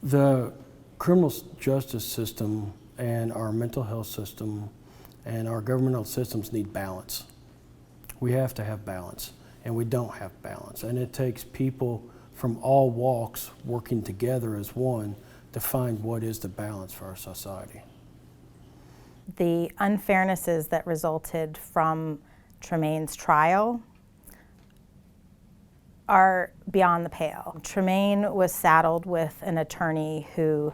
The criminal justice system and our mental health system and our governmental systems need balance. We have to have balance, and we don't have balance. And it takes people from all walks working together as one to find what is the balance for our society. The unfairnesses that resulted from Tremane's trial are beyond the pale. Tremane was saddled with an attorney who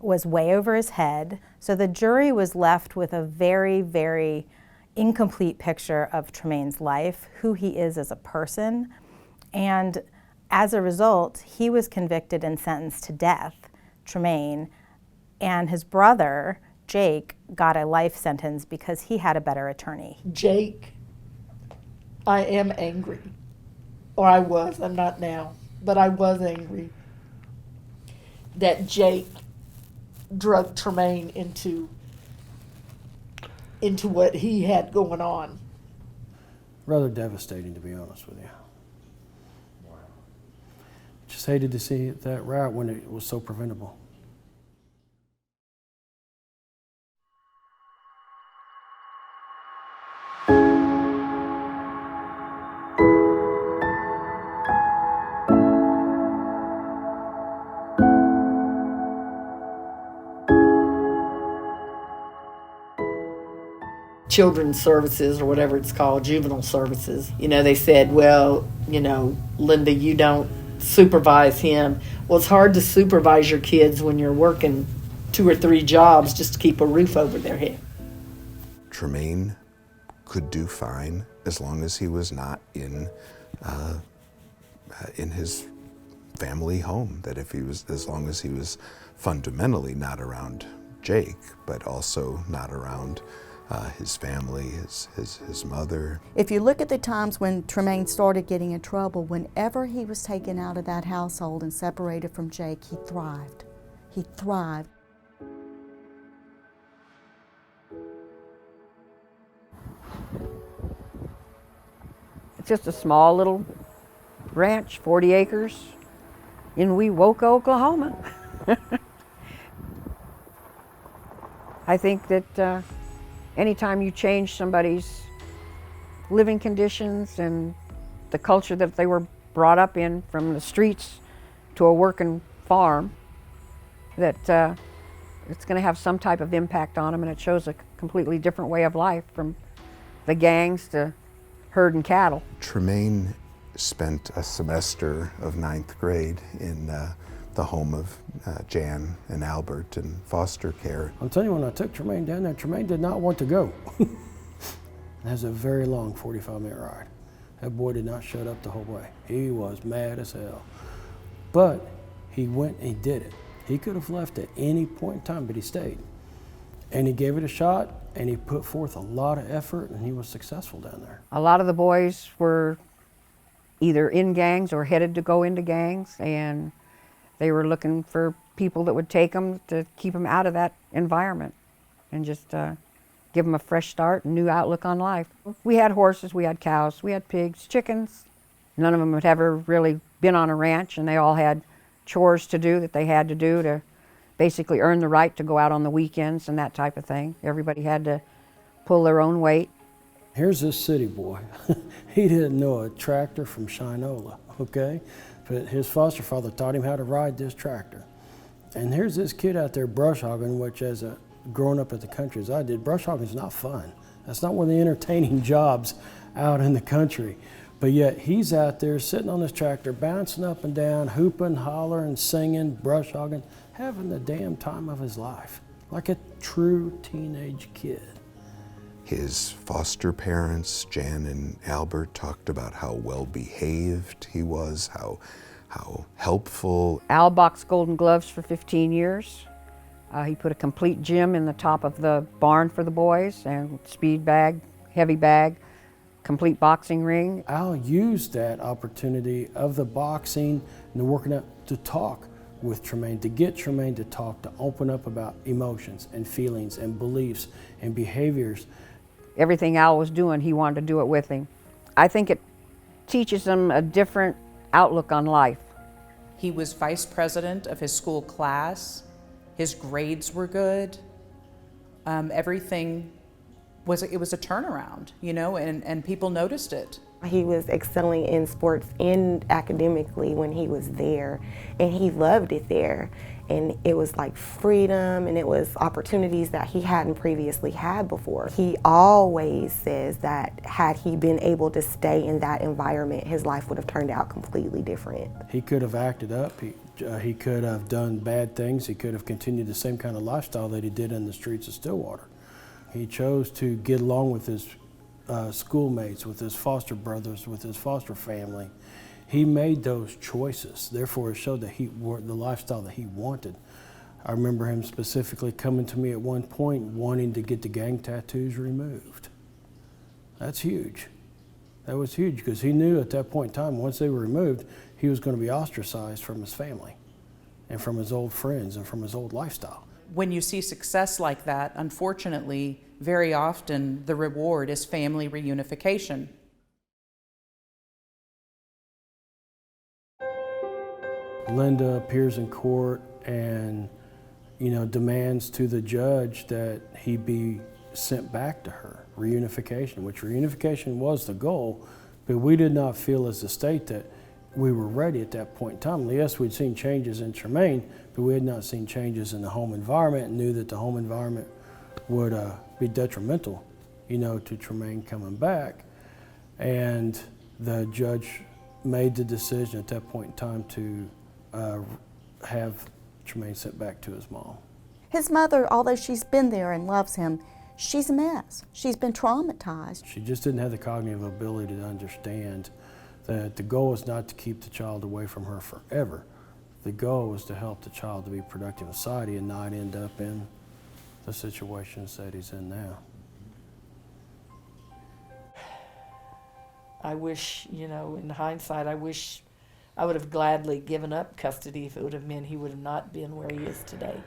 was way over his head, so the jury was left with a very, very incomplete picture of Tremane's life, who he is as a person, and as a result, he was convicted and sentenced to death, Tremane, and his brother, Jake, got a life sentence because he had a better attorney. Jake, I am angry. Or I was, I'm not now, but I was angry that Jake drug Tremane into what he had going on. Rather devastating, to be honest with you. Just hated to see it that route when it was so preventable. Children's services, or whatever it's called, juvenile services. They said, well, Linda, you don't supervise him. Well, it's hard to supervise your kids when you're working 2 or 3 jobs just to keep a roof over their head. Tremane could do fine as long as he was not in his family home. That as long as he was fundamentally not around Jake, but also not around his family, his mother. If you look at the times when Tremane started getting in trouble, whenever he was taken out of that household and separated from Jake, he thrived. He thrived. It's just a small little ranch, 40 acres, in Wewoka, Oklahoma. I think that anytime you change somebody's living conditions and the culture that they were brought up in, from the streets to a working farm, that it's going to have some type of impact on them, and it shows a completely different way of life, from the gangs to herding cattle. Tremane spent a semester of 9th grade in the home of Jan and Albert in foster care. I'm telling you, when I took Tremane down there, Tremane did not want to go. It was a very long 45-minute ride. That boy did not shut up the whole way. He was mad as hell. But he went and he did it. He could have left at any point in time, but he stayed. And he gave it a shot, and he put forth a lot of effort, and he was successful down there. A lot of the boys were either in gangs or headed to go into gangs, and they were looking for people that would take them to keep them out of that environment and just give them a fresh start, a new outlook on life. We had horses, we had cows, we had pigs, chickens. None of them had ever really been on a ranch, and they all had chores to do that they had to do to basically earn the right to go out on the weekends and that type of thing. Everybody had to pull their own weight. Here's this city boy. He didn't know a tractor from Shinola, okay? But his foster father taught him how to ride this tractor. And here's this kid out there brush hogging, which growing up at the country as I did, brush hogging is not fun. That's not one of the entertaining jobs out in the country. But yet he's out there sitting on this tractor, bouncing up and down, hooping, hollering, singing, brush hogging, having the damn time of his life, like a true teenage kid. His foster parents, Jan and Albert, talked about how well-behaved he was, how helpful. Al boxed Golden Gloves for 15 years. He put a complete gym in the top of the barn for the boys, and speed bag, heavy bag, complete boxing ring. Al used that opportunity of the boxing and the working out to talk with Tremane, to get Tremane to talk, to open up about emotions and feelings and beliefs and behaviors. Everything Al was doing, he wanted to do it with him. I think it teaches them a different outlook on life. He was vice president of his school class. His grades were good. Everything was a turnaround, you know, and people noticed it. He was excelling in sports and academically when he was there, and he loved it there. And it was like freedom, and it was opportunities that he hadn't previously had before. He always says that had he been able to stay in that environment, his life would have turned out completely different. He could have acted up. He could have done bad things. He could have continued the same kind of lifestyle that he did in the streets of Stillwater. He chose to get along with his schoolmates, with his foster brothers, with his foster family. He made those choices. Therefore, it showed that the lifestyle that he wanted. I remember him specifically coming to me at one point wanting to get the gang tattoos removed. That's huge. That was huge because he knew at that point in time, once they were removed, he was going to be ostracized from his family and from his old friends and from his old lifestyle. When you see success like that, unfortunately, very often the reward is family reunification. Linda appears in court and, demands to the judge that he be sent back to her, reunification, which reunification was the goal, but we did not feel as a state that we were ready at that point in time. Yes, we'd seen changes in Tremane, but we had not seen changes in the home environment and knew that the home environment would be detrimental, to Tremane coming back. And the judge made the decision at that point in time to have Tremane sent back to his mom. His mother, although she's been there and loves him, she's a mess. She's been traumatized. She just didn't have the cognitive ability to understand that the goal is not to keep the child away from her forever. The goal was to help the child to be productive in society and not end up in the situations that he's in now. I wish, in hindsight, I wish I would have gladly given up custody if it would have meant he would have not been where he is today.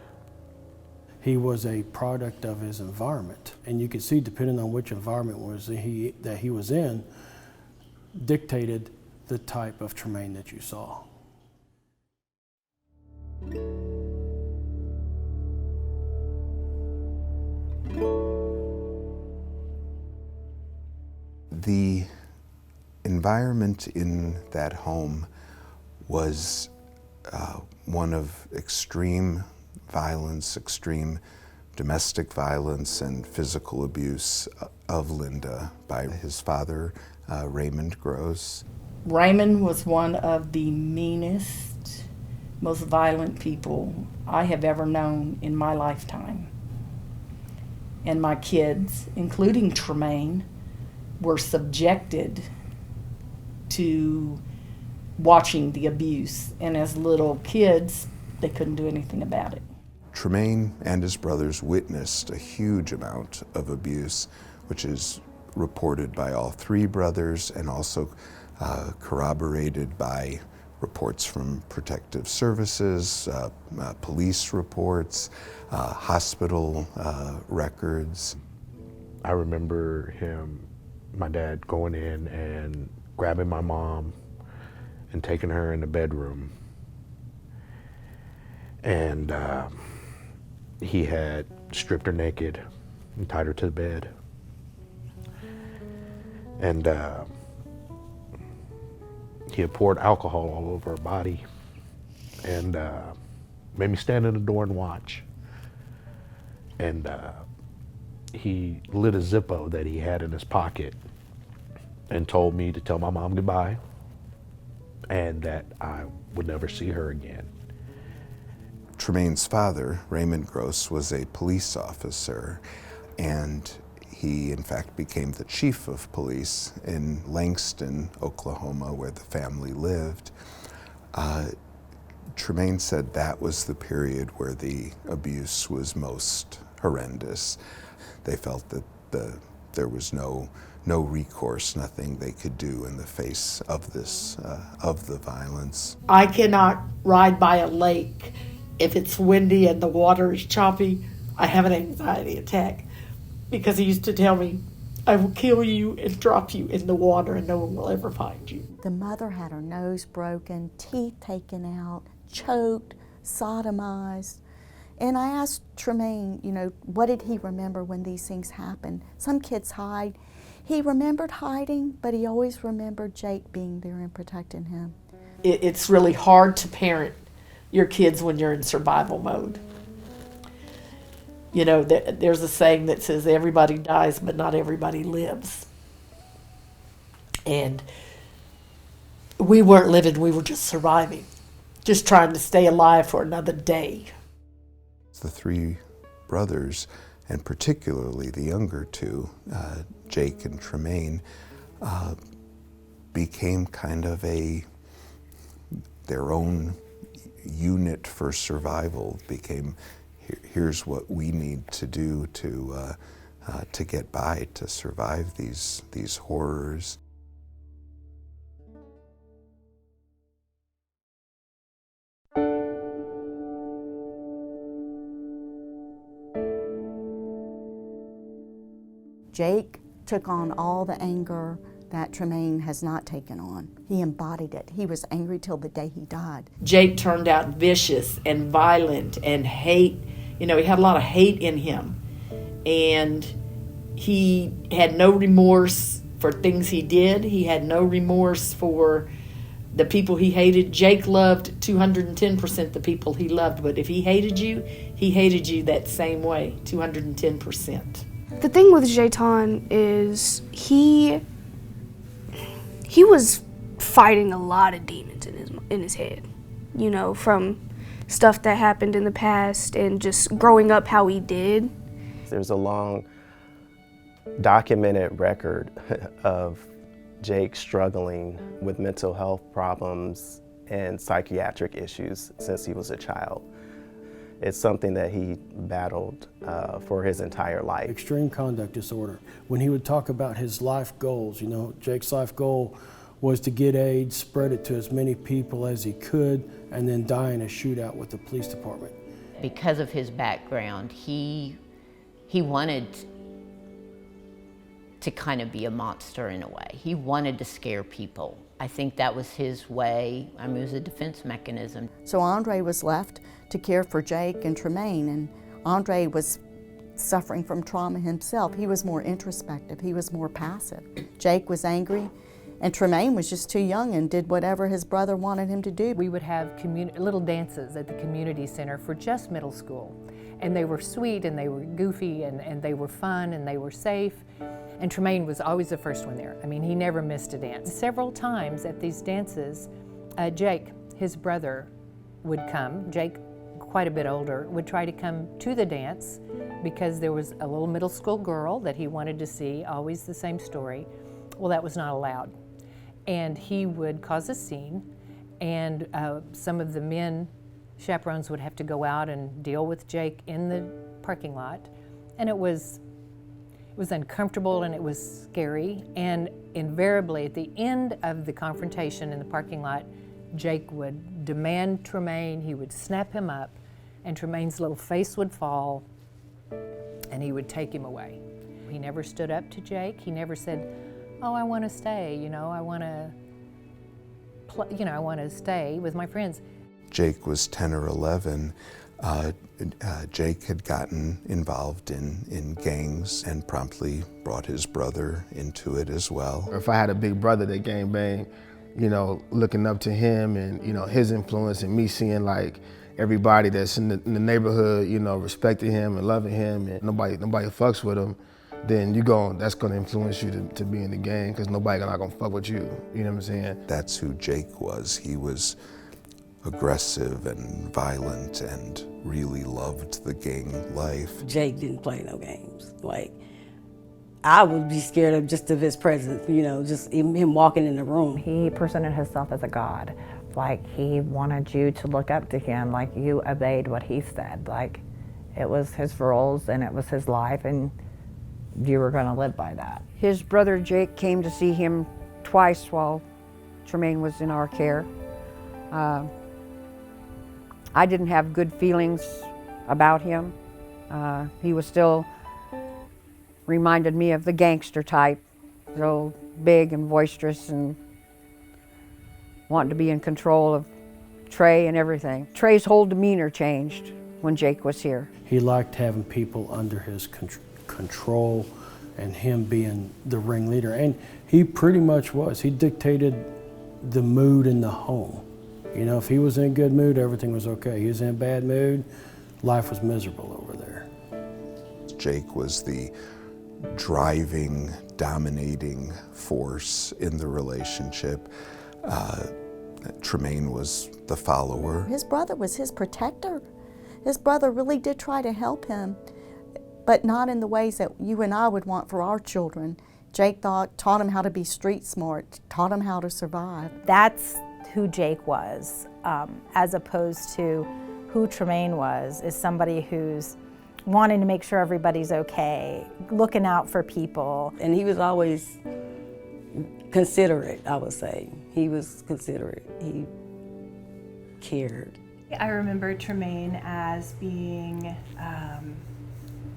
He was a product of his environment, and you could see, depending on which environment that he was in, dictated the type of Tremane that you saw. The environment in that home was one of extreme violence, extreme domestic violence and physical abuse of Linda by his father, Raymond Gross. Raymond was one of the meanest, most violent people I have ever known in my lifetime. And my kids, including Tremane, were subjected to watching the abuse. And as little kids, they couldn't do anything about it. Tremane and his brothers witnessed a huge amount of abuse, which is reported by all three brothers and also corroborated by reports from protective services, police reports, hospital records. I remember my dad going in and grabbing my mom and taking her in the bedroom. And he had stripped her naked and tied her to the bed. And he had poured alcohol all over her body and made me stand in the door and watch. And he lit a Zippo that he had in his pocket and told me to tell my mom goodbye and that I would never see her again. Tremane's father, Raymond Gross, was a police officer, and he in fact became the chief of police in Langston, Oklahoma, where the family lived. Tremane said that was the period where the abuse was most horrendous. They felt that there was no recourse, nothing they could do in the face of this, of the violence. I cannot ride by a lake if it's windy and the water is choppy. I have an anxiety attack because he used to tell me, I will kill you and drop you in the water and no one will ever find you. The mother had her nose broken, teeth taken out, choked, sodomized. And I asked Tremane, you know, what did he remember when these things happened? Some kids hide. He remembered hiding, but he always remembered Jake being there and protecting him. It's really hard to parent your kids when you're in survival mode. You know, there's a saying that says everybody dies, but not everybody lives. And we weren't living, we were just surviving, just trying to stay alive for another day. The three brothers, and particularly the younger two, Jake and Tremane, became kind of their own unit for survival. Became, here's what we need to do to get by, to survive these horrors. Jake took on all the anger that Tremane has not taken on. He embodied it. He was angry till the day he died. Jake turned out vicious and violent and hate. You know, he had a lot of hate in him. And he had no remorse for things he did. He had no remorse for the people he hated. Jake loved 210% the people he loved, but if he hated you that same way, 210%. The thing with Jayton is he was fighting a lot of demons in his head, you know, from stuff that happened in the past and just growing up how he did. There's a long documented record of Jake struggling with mental health problems and psychiatric issues since he was a child. It's something that he battled for his entire life. Extreme conduct disorder. When he would talk about his life goals, you know, Jake's life goal was to get AIDS, spread it to as many people as he could, and then die in a shootout with the police department. Because of his background, he wanted to kind of be a monster in a way. He wanted to scare people. I think that was his way. I mean, it was a defense mechanism. So Andre was left to care for Jake and Tremane, and Andre was suffering from trauma himself. He was more introspective, he was more passive. Jake was angry, and Tremane was just too young and did whatever his brother wanted him to do. We would have little dances at the community center for just middle school. And they were sweet and they were goofy and they were fun and they were safe. And Tremane was always the first one there. I mean, he never missed a dance. Several times at these dances, Jake, his brother, would come. Jake, quite a bit older, would try to come to the dance because there was a little middle school girl that he wanted to see, always the same story. Well, that was not allowed. And he would cause a scene, and some of the men chaperones would have to go out and deal with Jake in the parking lot. And it was uncomfortable and it was scary. And invariably at the end of the confrontation in the parking lot, Jake would demand Tremane, he would snap him up, and Tremane's little face would fall and he would take him away. He never stood up to Jake. He never said, oh, I want to stay, you know, I want to stay with my friends. Jake was 10 or 11. Jake had gotten involved in gangs and promptly brought his brother into it as well. If I had a big brother that gang banged, you know, looking up to him and, you know, his influence and me seeing like everybody that's in the neighborhood, you know, respecting him and loving him and nobody fucks with him, then that's gonna influence you to be in the gang because nobody not gonna fuck with you, you know what I'm saying? That's who Jake was. He was aggressive and violent and really loved the gang life. Jake didn't play no games. Like, I would be scared of his presence, you know, just him walking in the room. He presented himself as a god. Like, he wanted you to look up to him, like you obeyed what he said. Like, it was his rules and it was his life and you were gonna live by that. His brother Jake came to see him twice while Tremane was in our care. I didn't have good feelings about him. He was still reminded me of the gangster type, real big and boisterous and wanting to be in control of Trey and everything. Trey's whole demeanor changed when Jake was here. He liked having people under his control and him being the ringleader. And he pretty much was. He dictated the mood in the home. You know, if he was in a good mood, everything was okay. He was in a bad mood, life was miserable over there. Jake was the driving, dominating force in the relationship. Tremane was the follower. His brother was his protector. His brother really did try to help him, but not in the ways that you and I would want for our children. Jake taught him how to be street smart, taught him how to survive. That's who Jake was, as opposed to who Tremane was, is somebody who's wanting to make sure everybody's okay, looking out for people. And he was always considerate, I would say. He was considerate. He cared. I remember Tremane as being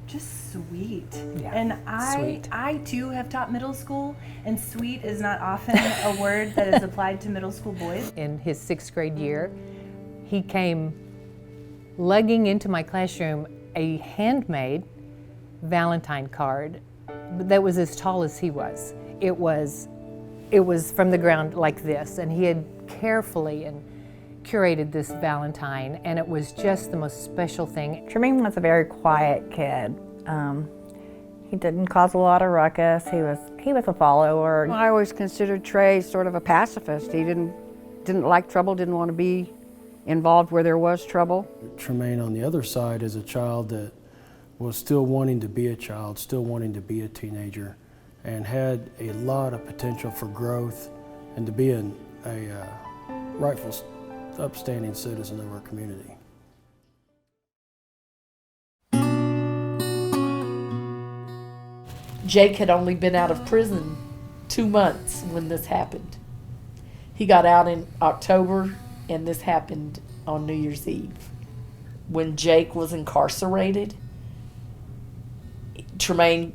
just sweet. Yeah, And sweet. I too have taught middle school, and sweet is not often a word that is applied to middle school boys. In his 6th grade year, he came lugging into my classroom a handmade Valentine card that was as tall as he was. It was from the ground like this, and he had carefully and curated this Valentine, and it was just the most special thing. Tremane was a very quiet kid. He didn't cause a lot of ruckus. He was a follower. I always considered Trey sort of a pacifist. He didn't like trouble, didn't want to be involved where there was trouble. Tremane on the other side is a child that was still wanting to be a child, still wanting to be a teenager, and had a lot of potential for growth and to be a rightful, upstanding citizen of our community. Jake had only been out of prison 2 months when this happened. He got out in October, and this happened on New Year's Eve. When Jake was incarcerated, Tremane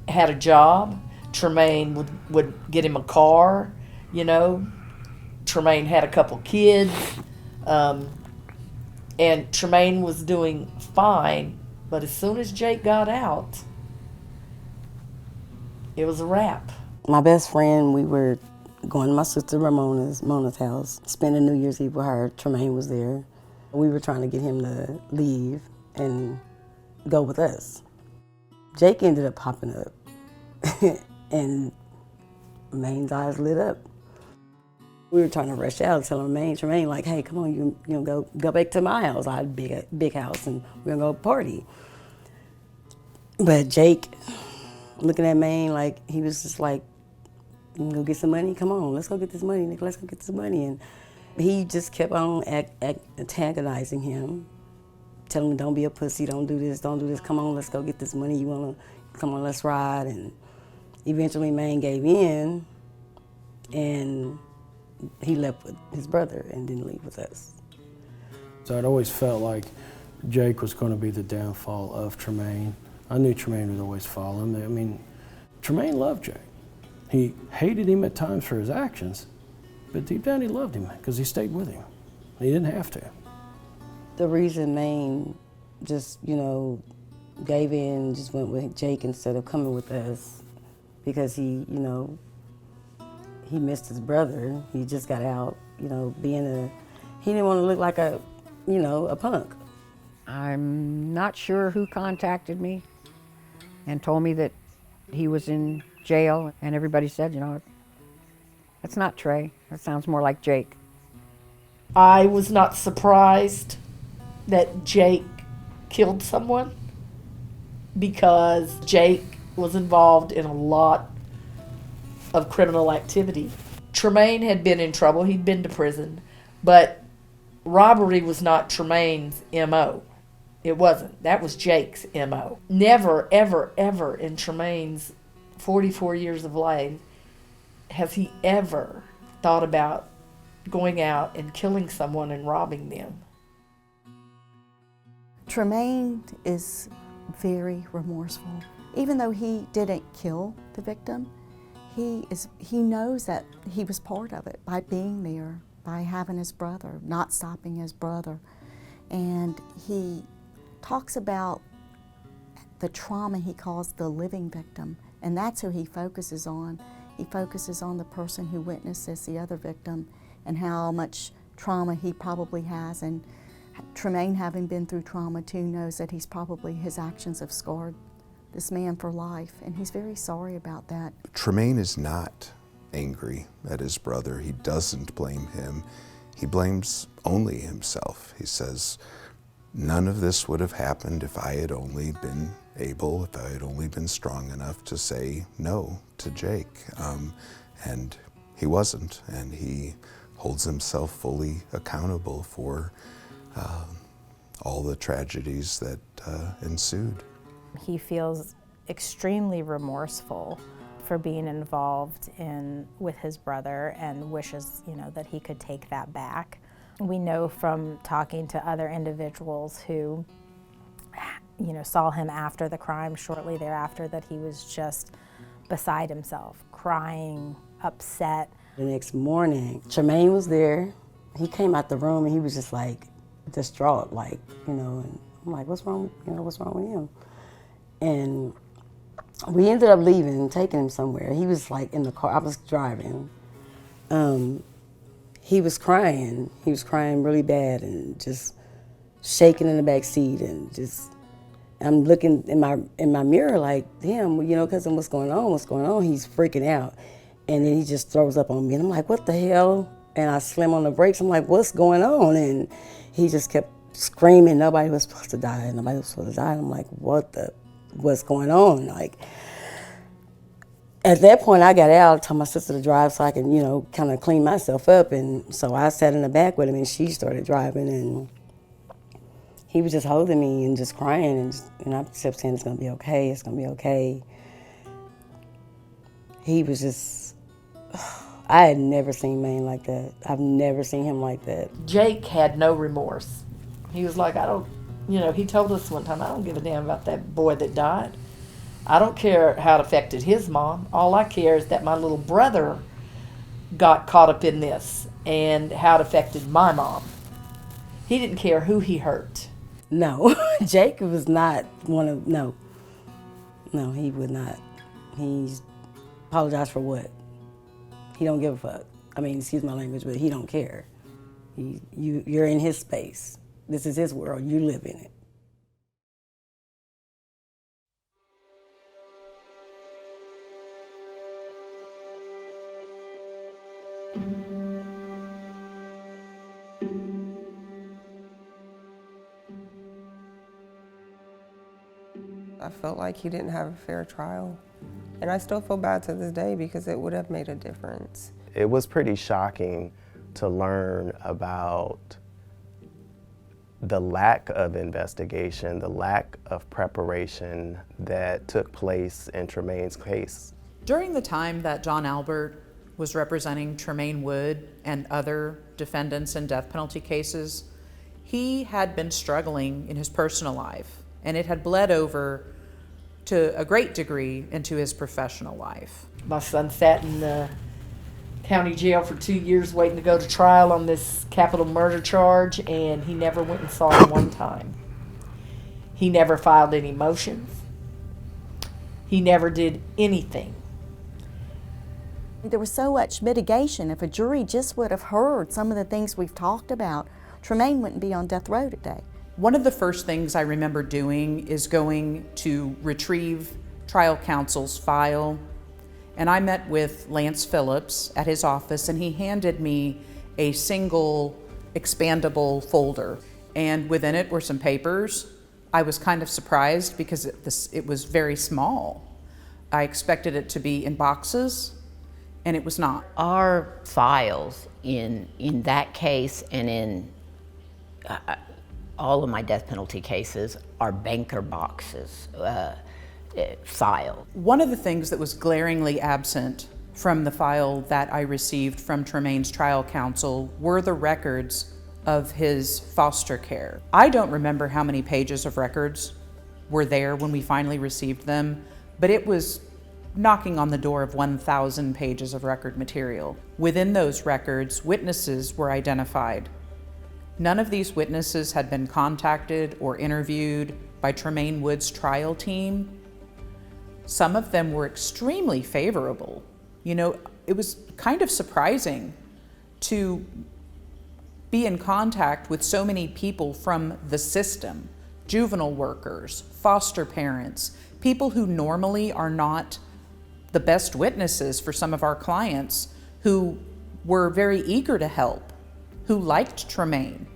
had a job. Tremane would get him a car, you know. Tremane had a couple kids, and Tremane was doing fine, but as soon as Jake got out, it was a wrap. My best friend, we were going to my sister Mona's house, spending New Year's Eve with her. Tremane was there. We were trying to get him to leave and go with us. Jake ended up popping up, and Maine's eyes lit up. We were trying to rush out, telling Tremane, like, hey, come on, you know, go back to my house. I had a big house, and we're gonna go party. But Jake, looking at Maine, like, he was just like, you can go get some money? Come on, let's go get this money, Nick, let's go get this money. And he just kept on antagonizing him, telling him, don't be a pussy, don't do this, come on, let's go get this money, come on, let's ride. And eventually Maine gave in, and he left with his brother and didn't leave with us. So I'd always felt like Jake was going to be the downfall of Tremane. I knew Tremane would always follow him. I mean, Tremane loved Jake. He hated him at times for his actions, but deep down he loved him because he stayed with him. He didn't have to. The reason Maine just, you know, gave in, just went with Jake instead of coming with us, because he, you know, he missed his brother. He just got out, you know, he didn't want to look like a, you know, a punk. I'm not sure who contacted me and told me that he was in jail, and everybody said, you know, that's not Trey. That sounds more like Jake. I was not surprised that Jake killed someone, because Jake was involved in a lot of criminal activity. Tremane had been in trouble. He'd been to prison, but robbery was not Tremane's MO. It wasn't. That was Jake's MO. Never, ever, ever in Tremane's 44 years of life has he ever thought about going out and killing someone and robbing them. Tremane is very remorseful. Even though he didn't kill the victim, he knows that he was part of it by being there, by having his brother, not stopping his brother. And he talks about the trauma he calls the living victim, and that's who he focuses on. He focuses on the person who witnessed this, the other victim, and how much trauma he probably has. And Tremane, having been through trauma too, knows that his actions have scarred this man for life, and he's very sorry about that. Tremane is not angry at his brother. He doesn't blame him. He blames only himself. He says, none of this would have happened if I had only been able, if I had only been strong enough to say no to Jake. And he wasn't, and he holds himself fully accountable for all the tragedies that ensued. He feels extremely remorseful for being involved with his brother and wishes, that he could take that back. We know from talking to other individuals who, saw him after the crime, shortly thereafter, that he was just beside himself, crying, upset. The next morning, Tremane was there. He came out the room and he was just like distraught, and I'm like, what's wrong? What's wrong with him? And we ended up leaving, taking him somewhere. He was like in the car. I was driving. He was crying. He was crying really bad and just shaking in the back seat, and just I'm looking in my mirror like, damn, cousin, what's going on? What's going on? He's freaking out, and then he just throws up on me, and I'm like, what the hell? And I slam on the brakes. I'm like, what's going on? And he just kept screaming, nobody was supposed to die. Nobody was supposed to die. And I'm like, what's going on? At that point, I got out, told my sister to drive so I can, kind of clean myself up. And so I sat in the back with him, and she started driving, and he was just holding me and just crying, and I kept saying, it's gonna be okay, it's gonna be okay. He was just, I had never seen Maine like that. I've never seen him like that. Jake had no remorse. He was like, he told us one time, I don't give a damn about that boy that died. I don't care how it affected his mom. All I care is that my little brother got caught up in this and how it affected my mom. He didn't care who he hurt. No, Jake was not no, he would not. He's apologized for what? He don't give a fuck. I mean, excuse my language, but he don't care. You're in his space. This is his world, you live in it. I felt like he didn't have a fair trial. And I still feel bad to this day because it would have made a difference. It was pretty shocking to learn about the lack of investigation, the lack of preparation that took place in Tremane's case. During the time that John Albert was representing Tremane Wood and other defendants in death penalty cases, he had been struggling in his personal life, and it had bled over to a great degree into his professional life. My son sat in the county jail for 2 years waiting to go to trial on this capital murder charge, and he never went and saw him one time. He never filed any motions. He never did anything. There was so much mitigation. If a jury just would have heard some of the things we've talked about, Tremane wouldn't be on death row today. One of the first things I remember doing is going to retrieve trial counsel's file. And I met with Lance Phillips at his office, and he handed me a single expandable folder. And within it were some papers. I was kind of surprised because it was very small. I expected it to be in boxes, and it was not. Our files in that case and in all of my death penalty cases are banker boxes, file. One of the things that was glaringly absent from the file that I received from Tremane's trial counsel were the records of his foster care. I don't remember how many pages of records were there when we finally received them, but it was knocking on the door of 1,000 pages of record material. Within those records, witnesses were identified. None of these witnesses had been contacted or interviewed by Tremane Wood's trial team. Some of them were extremely favorable. You know, it was kind of surprising to be in contact with so many people from the system, juvenile workers, foster parents, people who normally are not the best witnesses for some of our clients, who were very eager to help, who liked Tremane,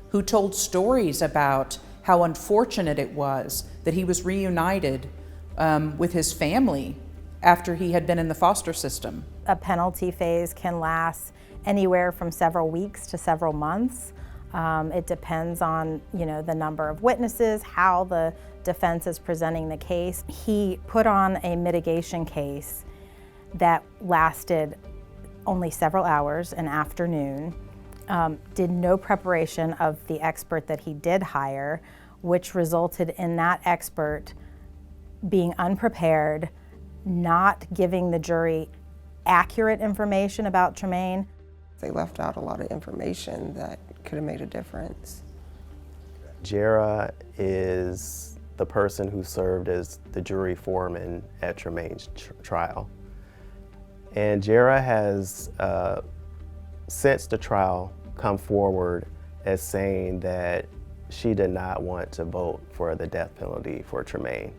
who told stories about how unfortunate it was that he was reunited with his family after he had been in the foster system. A penalty phase can last anywhere from several weeks to several months. It depends on, you know, the number of witnesses, how the defense is presenting the case. He put on a mitigation case that lasted only several hours, an afternoon, did no preparation of the expert that he did hire, which resulted in that expert being unprepared, not giving the jury accurate information about Tremane. They left out a lot of information that could have made a difference. Jara is the person who served as the jury foreman at Tremane's trial. And Jara has, since the trial, come forward as saying that she did not want to vote for the death penalty for Tremane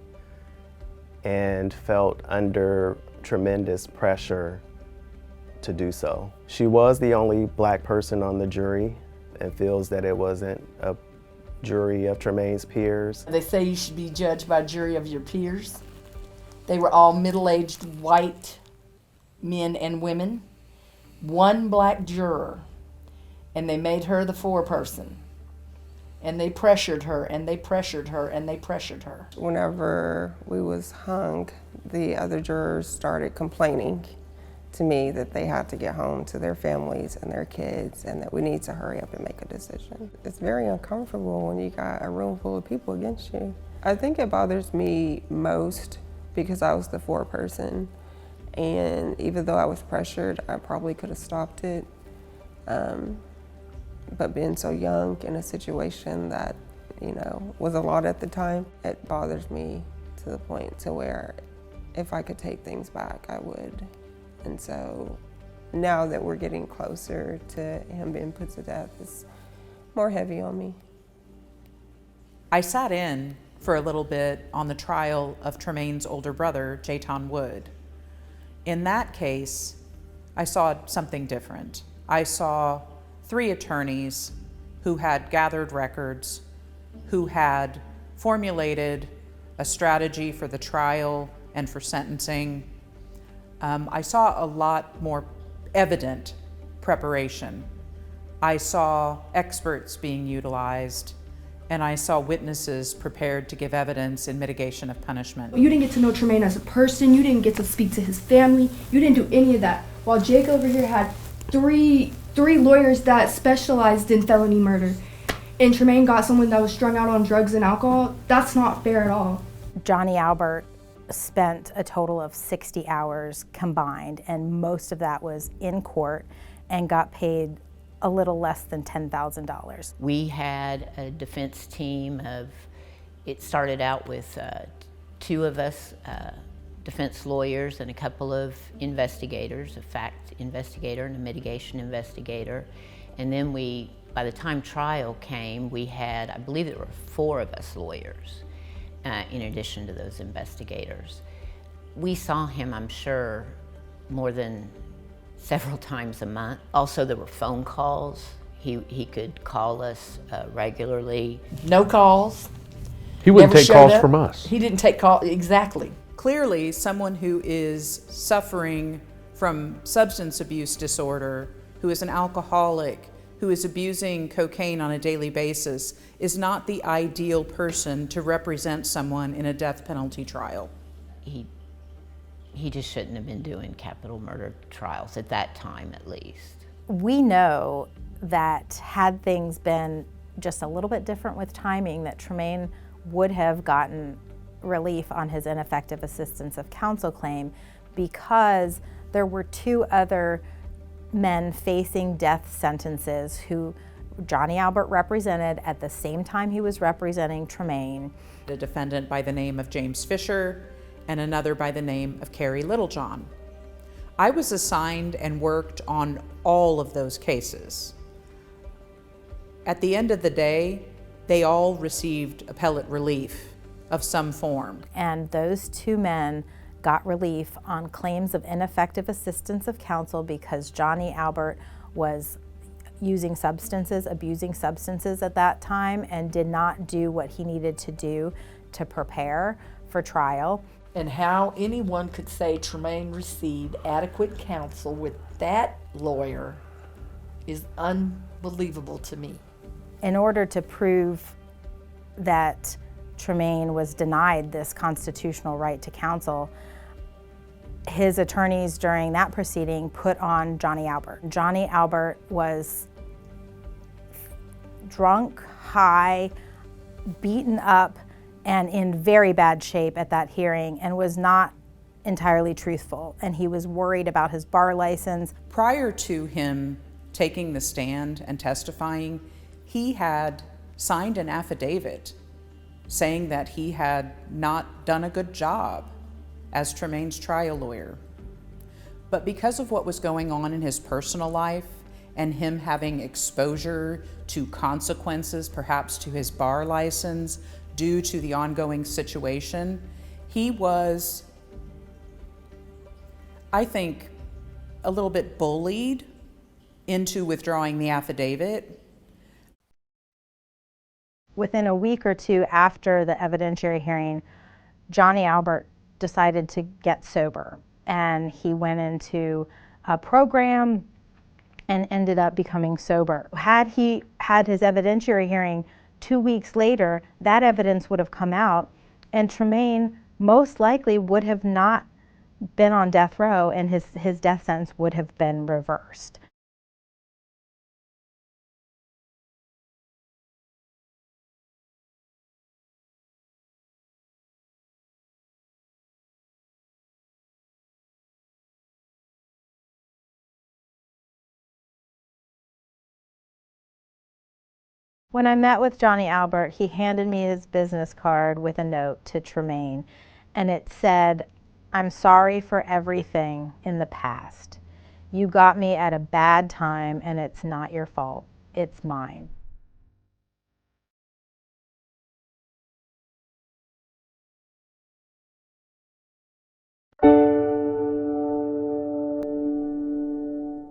and felt under tremendous pressure to do so. She was the only Black person on the jury and feels that it wasn't a jury of Tremane's peers. They say you should be judged by a jury of your peers. They were all middle-aged white men and women, one Black juror, and they made her the foreperson. And they pressured her, and they pressured her, and they pressured her. Whenever we was hung, the other jurors started complaining to me that they had to get home to their families and their kids and that we need to hurry up and make a decision. It's very uncomfortable when you got a room full of people against you. I think it bothers me most because I was the foreperson, and even though I was pressured, I probably could have stopped it. But being so young in a situation that, you know, was a lot at the time, it bothers me to the point to where if I could take things back, I would. And so now that we're getting closer to him being put to death, it's more heavy on me. I sat in for a little bit on the trial of Tremane's older brother, Jayton Wood. In that case, I saw something different. I saw 3 attorneys who had gathered records, who had formulated a strategy for the trial and for sentencing. I saw a lot more evident preparation. I saw experts being utilized, and I saw witnesses prepared to give evidence in mitigation of punishment. You didn't get to know Tremane as a person, you didn't get to speak to his family, you didn't do any of that. While Jake over here had three lawyers that specialized in felony murder, and Tremane got someone that was strung out on drugs and alcohol. That's not fair at all. Johnny Albert spent a total of 60 hours combined, and most of that was in court, and got paid a little less than $10,000. We had a defense team of, it started out with 2 of us, defense lawyers and a couple of investigators, a fact investigator and a mitigation investigator. And then by the time trial came, we had, I believe there were 4 of us lawyers, in addition to those investigators. We saw him, I'm sure, more than several times a month. Also, there were phone calls. He could call us regularly. No calls. He wouldn't take calls from us. He didn't take calls, exactly. Clearly, someone who is suffering from substance abuse disorder, who is an alcoholic, who is abusing cocaine on a daily basis, is not the ideal person to represent someone in a death penalty trial. He just shouldn't have been doing capital murder trials, at that time at least. We know that had things been just a little bit different with timing, that Tremane would have gotten relief on his ineffective assistance of counsel claim because there were 2 other men facing death sentences who Johnny Albert represented at the same time he was representing Tremane. A defendant by the name of James Fisher and another by the name of Carrie Littlejohn. I was assigned and worked on all of those cases. At the end of the day, they all received appellate relief of some form. And those 2 men got relief on claims of ineffective assistance of counsel because Johnny Albert was using substances, abusing substances at that time, and did not do what he needed to do to prepare for trial. And how anyone could say Tremane received adequate counsel with that lawyer is unbelievable to me. In order to prove that Tremane was denied this constitutional right to counsel, his attorneys during that proceeding put on Johnny Albert. Johnny Albert was drunk, high, beaten up, and in very bad shape at that hearing, and was not entirely truthful. And he was worried about his bar license. Prior to him taking the stand and testifying, he had signed an affidavit saying that he had not done a good job as Tremane's trial lawyer. But because of what was going on in his personal life and him having exposure to consequences, perhaps to his bar license, due to the ongoing situation, he was, I think, a little bit bullied into withdrawing the affidavit. Within a week or 2 after the evidentiary hearing, Johnny Albert decided to get sober, and he went into a program and ended up becoming sober. Had he had his evidentiary hearing 2 weeks later, that evidence would have come out, and Tremane most likely would have not been on death row, and his death sentence would have been reversed. When I met with Johnny Albert, he handed me his business card with a note to Tremane, and it said, "I'm sorry for everything in the past. You got me at a bad time, and it's not your fault. It's mine."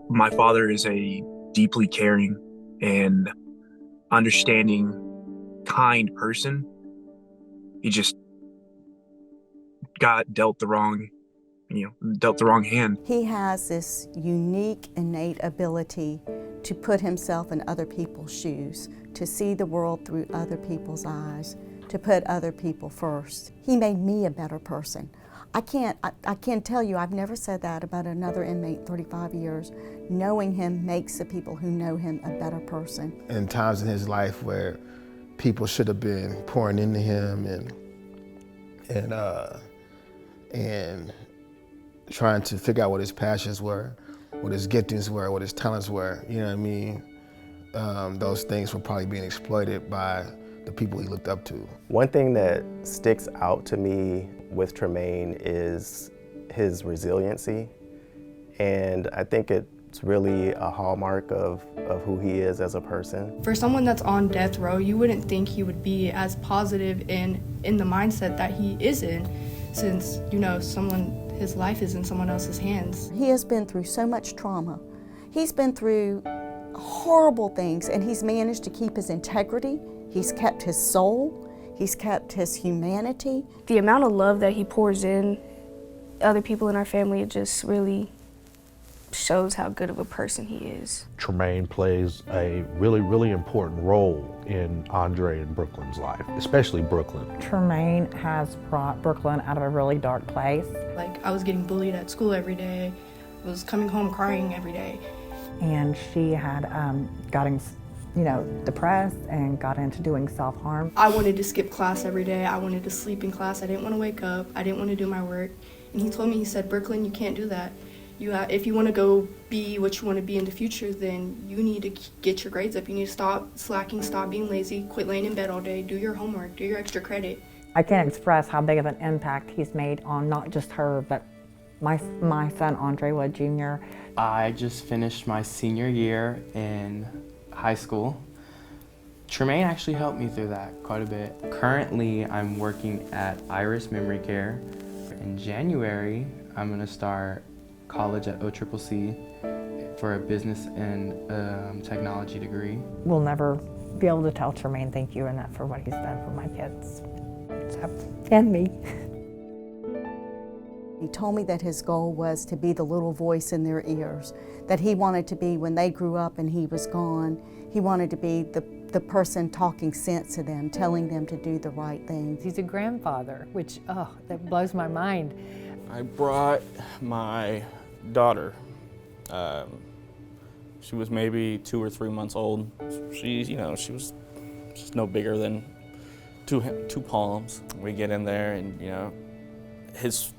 My father is a deeply caring and understanding, kind person. He just got dealt the wrong hand. He has this unique, innate ability to put himself in other people's shoes, to see the world through other people's eyes, to put other people first. He made me a better person. I can't tell you, I've never said that about another inmate 35 years. Knowing him makes the people who know him a better person. In times in his life where people should have been pouring into him and trying to figure out what his passions were, what his giftings were, what his talents were, you know what I mean? Those things were probably being exploited by the people he looked up to. One thing that sticks out to me with Tremane is his resiliency, and I think it's really a hallmark of who he is as a person. For someone that's on death row, you wouldn't think he would be as positive in the mindset that he is in, since, you know, his life is in someone else's hands. He has been through so much trauma. He's been through horrible things, and he's managed to keep his integrity. He's kept his soul. He's kept his humanity. The amount of love that he pours in other people in our family, it just really shows how good of a person he is. Tremane plays a really, really important role in Andre and Brooklyn's life, especially Brooklyn. Tremane has brought Brooklyn out of a really dark place. Like, I was getting bullied at school every day. I was coming home crying every day. And she had gotten you know, depressed and got into doing self-harm. I wanted to skip class every day. I wanted to sleep in class. I didn't want to wake up. I didn't want to do my work. And he told me, he said, Brooklyn, you can't do that. If you want to go be what you want to be in the future, then you need to get your grades up. You need to stop slacking, stop being lazy, quit laying in bed all day, do your homework, do your extra credit. I can't express how big of an impact he's made on not just her, but my son, Andre Wood Jr. I just finished my senior year in high school. Tremane actually helped me through that quite a bit. Currently, I'm working at Iris Memory Care. In January, I'm going to start college at OCCC for a business and technology degree. We'll never be able to tell Tremane thank you enough for what he's done for my kids, and me. He told me that his goal was to be the little voice in their ears, that he wanted to be, when they grew up and he was gone, he wanted to be the person talking sense to them, telling them to do the right thing. He's a grandfather, which, oh, that blows my mind. I brought my daughter. She was maybe 2 or 3 months old. She was just no bigger than two palms. We get in there, and his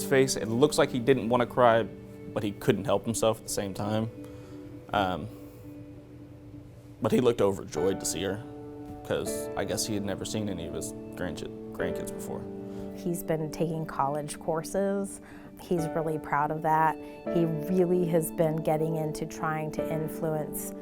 face, it looks like he didn't want to cry, but he couldn't help himself at the same time. But he looked overjoyed to see her, because I guess he had never seen any of his grandkids before. He's been taking college courses. He's really proud of that. He really has been getting into trying to influence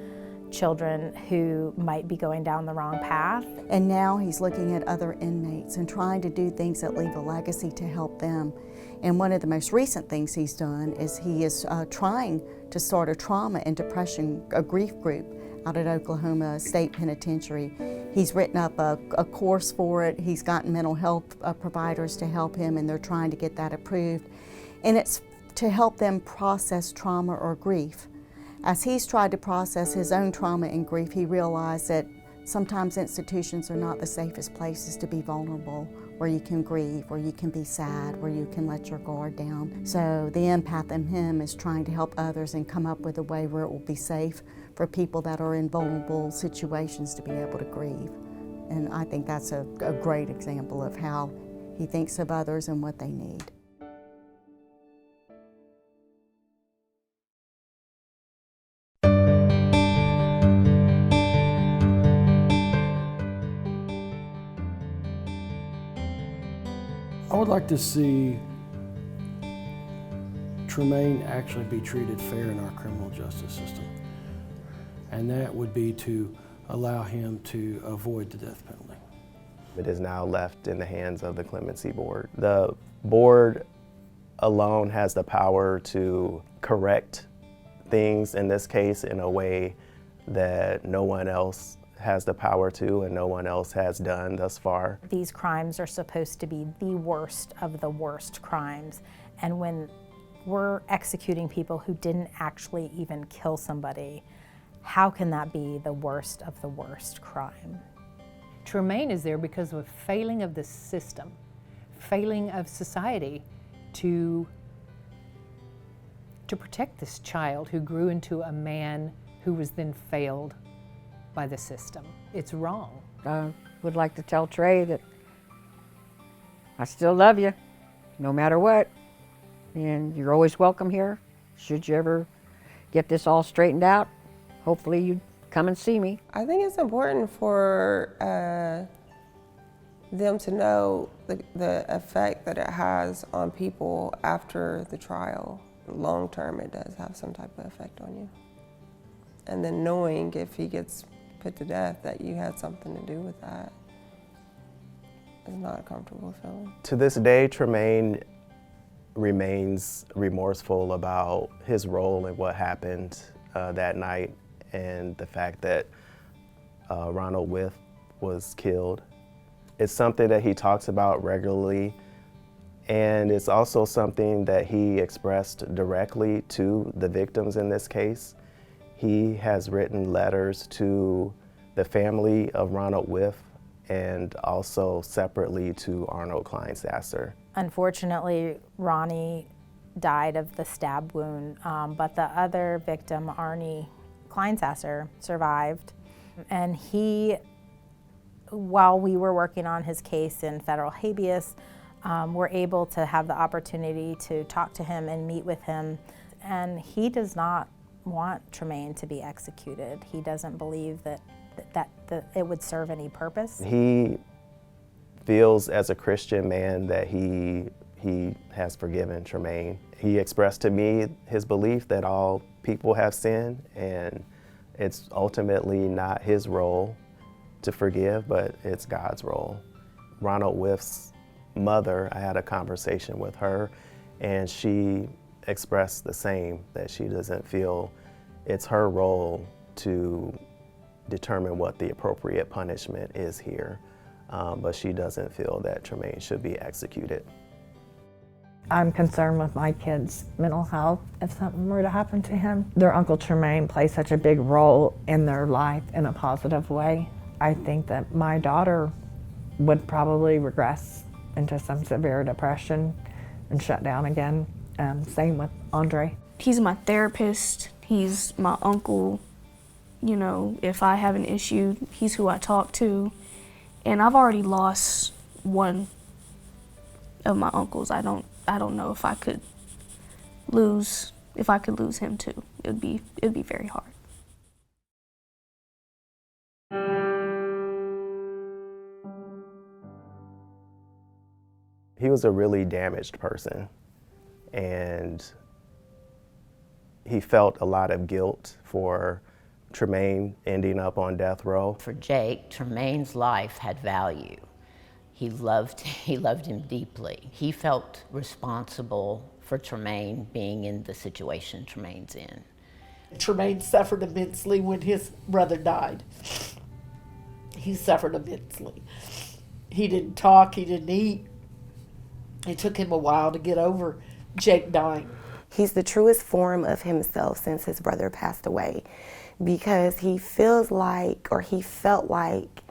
children who might be going down the wrong path. And now he's looking at other inmates and trying to do things that leave a legacy to help them. And one of the most recent things he's done is he is trying to start a trauma and depression, a grief group out at Oklahoma State Penitentiary. He's written up a course for it. He's gotten mental health providers to help him, and they're trying to get that approved. And it's to help them process trauma or grief. As he's tried to process his own trauma and grief, he realized that sometimes institutions are not the safest places to be vulnerable, where you can grieve, where you can be sad, where you can let your guard down. So the empath in him is trying to help others and come up with a way where it will be safe for people that are in vulnerable situations to be able to grieve. And I think that's a great example of how he thinks of others and what they need. I would like to see Tremane actually be treated fair in our criminal justice system. And that would be to allow him to avoid the death penalty. It is now left in the hands of the clemency board. The board alone has the power to correct things in this case in a way that no one else has the power to and no one else has done thus far. These crimes are supposed to be the worst of the worst crimes. And when we're executing people who didn't actually even kill somebody, how can that be the worst of the worst crime? Tremane is there because of a failing of the system, failing of society to protect this child who grew into a man who was then failed by the system. It's wrong. I would like to tell Trey that I still love you, no matter what, and you're always welcome here. Should you ever get this all straightened out, hopefully you'd come and see me. I think it's important for them to know the effect that it has on people after the trial. Long term, it does have some type of effect on you. And then knowing if he gets put to death that you had something to do with that is not a comfortable feeling. To this day, Tremane remains remorseful about his role in what happened that night and the fact that Ronald With was killed. It's something that he talks about regularly, and it's also something that he expressed directly to the victims in this case. He has written letters to the family of Ronald With and also separately to Arnold Kleinsasser. Unfortunately, Ronnie died of the stab wound, but the other victim, Arnie Kleinsasser, survived. And he, while we were working on his case in federal habeas, were able to have the opportunity to talk to him and meet with him. And he does not want Tremane to be executed. He doesn't believe that it would serve any purpose. He feels as a Christian man that he has forgiven Tremane. He expressed to me his belief that all people have sinned, and it's ultimately not his role to forgive, but it's God's role. Ronald Whiff's mother, I had a conversation with her, and she expressed the same, that she doesn't feel it's her role to determine what the appropriate punishment is here, but she doesn't feel that Tremane should be executed. I'm concerned with my kid's mental health if something were to happen to him. Their Uncle Tremane plays such a big role in their life in a positive way. I think that my daughter would probably regress into some severe depression and shut down again. Same with Andre. He's my therapist, he's my uncle. You know, if I have an issue, he's who I talk to. And I've already lost one of my uncles. I don't know if I could lose him too. It'd be very hard. He was a really damaged person, and he felt a lot of guilt for Tremane ending up on death row. For Jake, Tremane's life had value. He loved him deeply. He felt responsible for Tremane being in the situation Tremane's in. Tremane suffered immensely when his brother died. He suffered immensely. He didn't talk, he didn't eat. It took him a while to get over Jake dying. He's the truest form of himself since his brother passed away, because he feels like, or he felt like,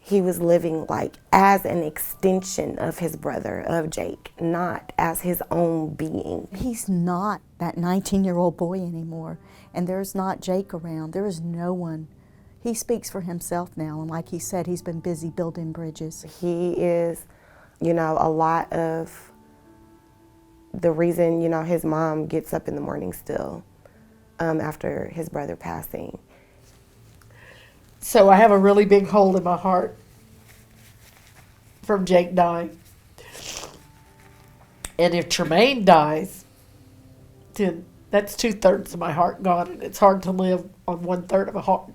he was living like as an extension of his brother, of Jake, not as his own being. He's not that 19-year-old boy anymore, and there's not Jake around. There is no one. He speaks for himself now, and like he said, he's been busy building bridges. He is, you know, a lot of the reason, you know, his mom gets up in the morning still after his brother passing. So I have a really big hole in my heart from Jake dying. And if Tremane dies, then that's 2/3 of my heart gone, and it's hard to live on 1/3 of a heart.